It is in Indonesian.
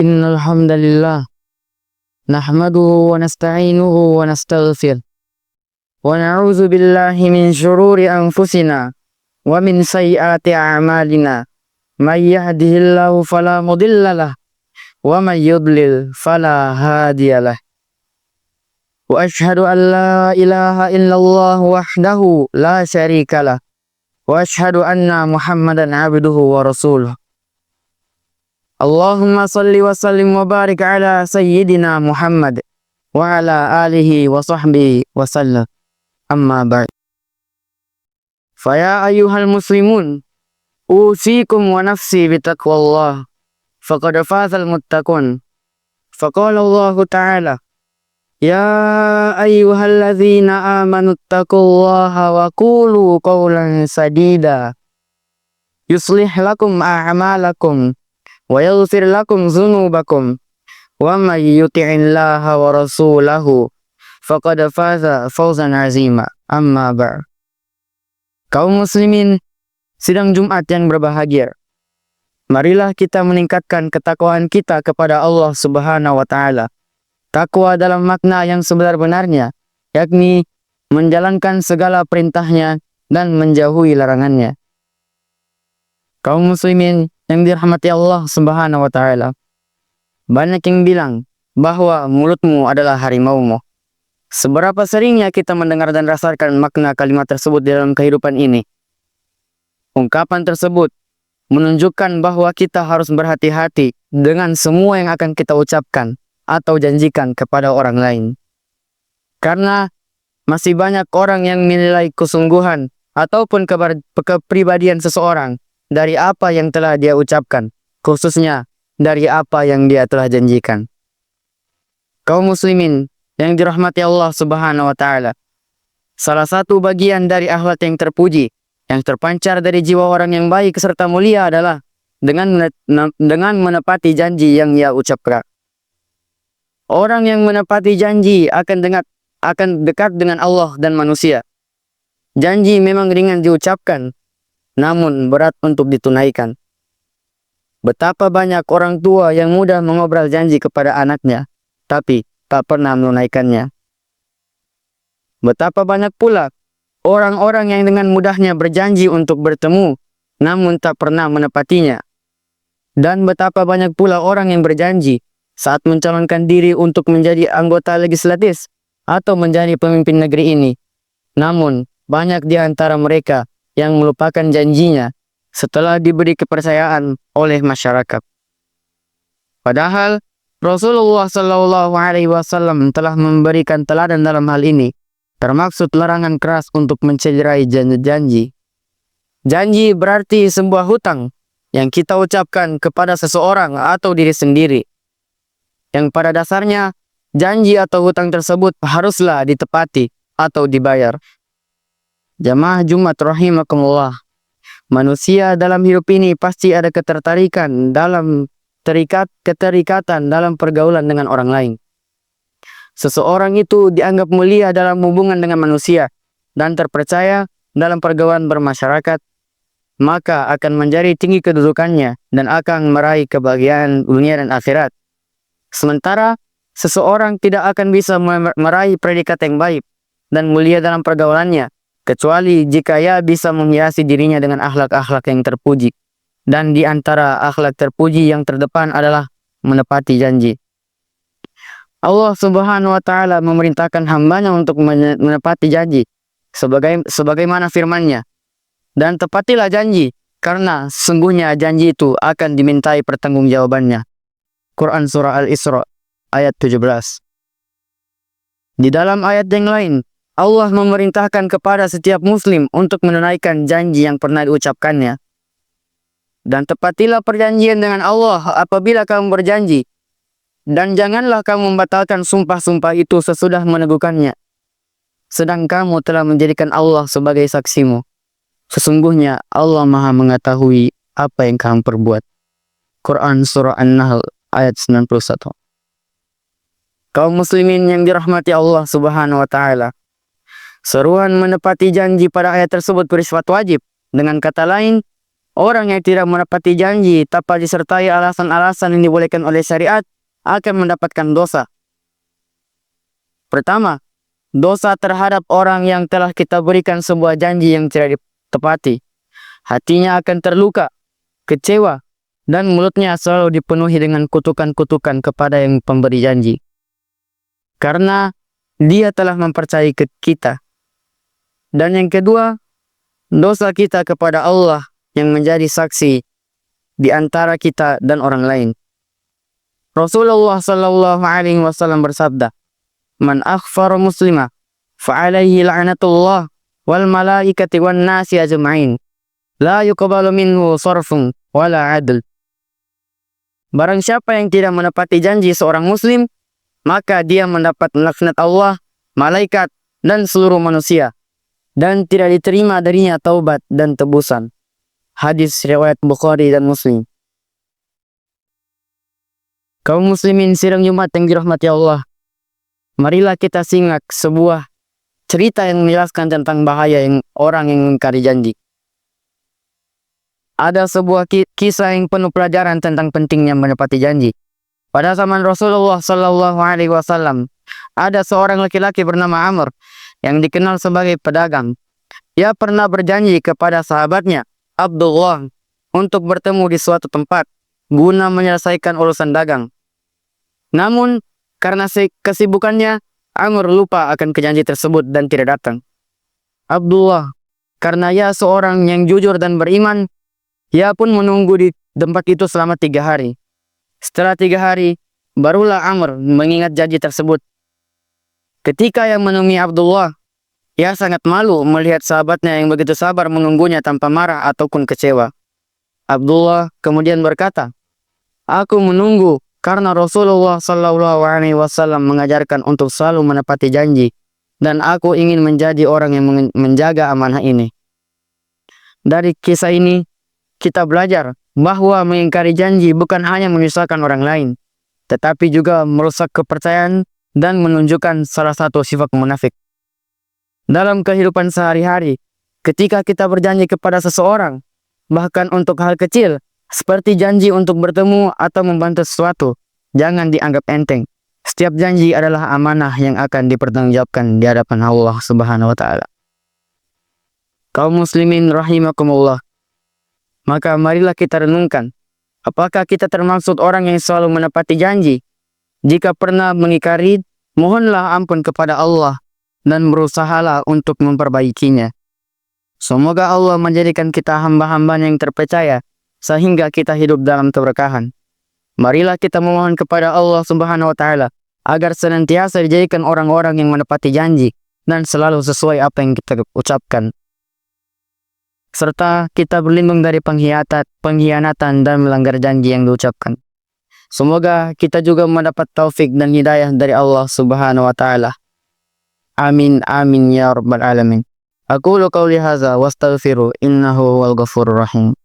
Innal hamdalillah nahmaduhu wa nasta'inuhu wa nastaghfir wa na'udzu billahi min syururi anfusina wa min sayyiati a'malina. May yahdihillahu fala mudhillalah wa may yudlil fala hadiyalah. Wa asyhadu an la ilaha illallah wahdahu la syarikalah wa asyhadu anna Muhammadan abduhu wa rasuluh. Allahumma salli wa sallim wa barik ala sayyidina Muhammad wa ala alihi wa sahbihi wa sallam. Amma ba'd. Faya ayyuhal muslimun, usikum wa nafsi bitaqwallah, faqad fazal muttaqun. Faqala Allah ta'ala, ya ayyuhalladzina amanu taqullaha wa qulu qawlan sadida yuslih lakum a'malakum wa yaghfir lakum dzunubakum wa may yuti'illaha wa rasulahu faqad faza fawzan azima. Amma ba'd. Kaum muslimin sidang Jumat yang berbahagia, marilah kita meningkatkan ketakwaan kita kepada Allah Subhanahu wa taala. Takwa dalam makna yang sebenar-benarnya, yakni menjalankan segala perintahnya dan menjauhi larangannya. Kaum muslimin yang dirahmati Allah Subhanahu wa taala, banyak yang bilang bahwa mulutmu adalah harimaumu. Seberapa seringnya kita mendengar dan rasakan makna kalimat tersebut di dalam kehidupan ini? Ungkapan tersebut menunjukkan bahwa kita harus berhati-hati dengan semua yang akan kita ucapkan atau janjikan kepada orang lain. Karena masih banyak orang yang menilai kesungguhan ataupun kepribadian seseorang dari apa yang telah dia ucapkan, khususnya dari apa yang dia telah janjikan. Kaum muslimin yang dirahmati Allah Subhanahu wa taala, salah satu bagian dari akhlak yang terpuji, yang terpancar dari jiwa orang yang baik serta mulia adalah dengan menepati janji yang ia ucapkan. Orang yang menepati janji akan dekat dengan Allah dan manusia. Janji memang ringan diucapkan, namun berat untuk ditunaikan. Betapa banyak orang tua yang mudah mengobrol janji kepada anaknya, tapi tak pernah menunaikannya. Betapa banyak pula orang-orang yang dengan mudahnya berjanji untuk bertemu, namun tak pernah menepatinya. Dan betapa banyak pula orang yang berjanji saat mencalonkan diri untuk menjadi anggota legislatif atau menjadi pemimpin negeri ini, namun banyak di antara mereka yang melupakan janjinya setelah diberi kepercayaan oleh masyarakat. Padahal Rasulullah Shallallahu Alaihi Wasallam telah memberikan teladan dalam hal ini, termaksud larangan keras untuk mencederai janji. Janji berarti sebuah hutang yang kita ucapkan kepada seseorang atau diri sendiri, yang pada dasarnya janji atau hutang tersebut haruslah ditepati atau dibayar. Jamaah Jumat rahimakumullah, manusia dalam hidup ini pasti ada ketertarikan dalam keterikatan dalam pergaulan dengan orang lain. Seseorang itu dianggap mulia dalam hubungan dengan manusia dan terpercaya dalam pergaulan bermasyarakat, maka akan menjadi tinggi kedudukannya dan akan meraih kebahagiaan dunia dan akhirat. Sementara seseorang tidak akan bisa meraih predikat yang baik dan mulia dalam pergaulannya, kecuali jika ia bisa menghiasi dirinya dengan akhlak-akhlak yang terpuji. Dan di antara akhlak terpuji yang terdepan adalah menepati janji. Allah Subhanahu wa taala memerintahkan hambanya untuk menepati janji sebagaimana firman-Nya. Dan tepatilah janji, karena sesungguhnya janji itu akan dimintai pertanggungjawabannya. Quran Surah Al-Isra ayat 17. Di dalam ayat yang lain, Allah memerintahkan kepada setiap muslim untuk menunaikan janji yang pernah diucapkannya. Dan tepatilah perjanjian dengan Allah apabila kamu berjanji, dan janganlah kamu membatalkan sumpah-sumpah itu sesudah meneguhkannya, sedang kamu telah menjadikan Allah sebagai saksimu. Sesungguhnya Allah Maha mengetahui apa yang kamu perbuat. Quran Surah An-Nahl ayat 91. Kaum muslimin yang dirahmati Allah Subhanahu wa taala, seruan menepati janji pada ayat tersebut bersifat wajib. Dengan kata lain, Orang yang tidak menepati janji tanpa disertai alasan-alasan yang dibolehkan oleh syariat akan mendapatkan dosa. Pertama, dosa terhadap orang yang telah kita berikan sebuah janji yang tidak ditepati. Hatinya akan terluka, kecewa, dan mulutnya selalu dipenuhi dengan kutukan-kutukan kepada yang pemberi janji. Karena dia telah mempercayai kita. Dan yang kedua, dosa kita kepada Allah yang menjadi saksi di antara kita dan orang lain. Rasulullah Shallallahu Alaihi Wasallam bersabda, "Man akhfara muslimah, fa'alaihi la'natullah wal malaikati wan nasi ajma'in. La yuqbalu minhu sarfun wala adl." Barang siapa yang tidak menepati janji seorang muslim, maka dia mendapat laknat Allah, malaikat, dan seluruh manusia, dan tidak diterima darinya taubat dan tebusan. Hadis riwayat Bukhari dan Muslim. Kaum muslimin sidang Jumat yang dirahmati Allah, marilah kita simak sebuah cerita yang menjelaskan tentang bahaya orang yang mengingkari janji. Ada sebuah kisah yang penuh pelajaran tentang pentingnya menepati janji. Pada zaman Rasulullah Shallallahu Alaihi Wasallam, ada seorang laki-laki bernama Amr yang dikenal sebagai pedagang. Ia pernah berjanji kepada sahabatnya Abdullah untuk bertemu di suatu tempat guna menyelesaikan urusan dagang. Namun, karena kesibukannya, Amr lupa akan janji tersebut dan tidak datang. Abdullah, karena ia seorang yang jujur dan beriman, ia pun menunggu di tempat itu selama 3 hari. Setelah 3 hari, barulah Amr mengingat janji tersebut. Ketika ia menemui Abdullah, ia sangat malu melihat sahabatnya yang begitu sabar menunggunya tanpa marah ataupun kecewa. Abdullah kemudian berkata, "Aku menunggu karena Rasulullah Shallallahu Alaihi Wasallam mengajarkan untuk selalu menepati janji, dan aku ingin menjadi orang yang menjaga amanah ini." Dari kisah ini, kita belajar bahwa mengingkari janji bukan hanya menyusahkan orang lain, tetapi juga merusak kepercayaan dan menunjukkan salah satu sifat munafik. Dalam kehidupan sehari-hari, ketika kita berjanji kepada seseorang, bahkan untuk hal kecil, seperti janji untuk bertemu atau membantu sesuatu, jangan dianggap enteng. Setiap janji adalah amanah yang akan dipertanggungjawabkan di hadapan Allah Subhanahu wa Ta'ala. Kaum muslimin rahimakumullah, maka marilah kita renungkan, apakah kita termasuk orang yang selalu menepati janji? Jika pernah mengingkari, mohonlah ampun kepada Allah dan berusahalah untuk memperbaikinya. Semoga Allah menjadikan kita hamba-hamba yang terpercaya sehingga kita hidup dalam keberkahan. Marilah kita memohon kepada Allah Subhanahu wa Ta'ala agar senantiasa dijadikan orang-orang yang menepati janji dan selalu sesuai apa yang kita ucapkan, serta kita berlindung dari pengkhianatan dan melanggar janji yang diucapkan. Semoga kita juga mendapat taufik dan hidayah dari Allah Subhanahu wa Ta'ala. Amin amin ya rabbal alamin. Aqulu qawli hadza wastaghfiru innahu huwal ghafurur rahim.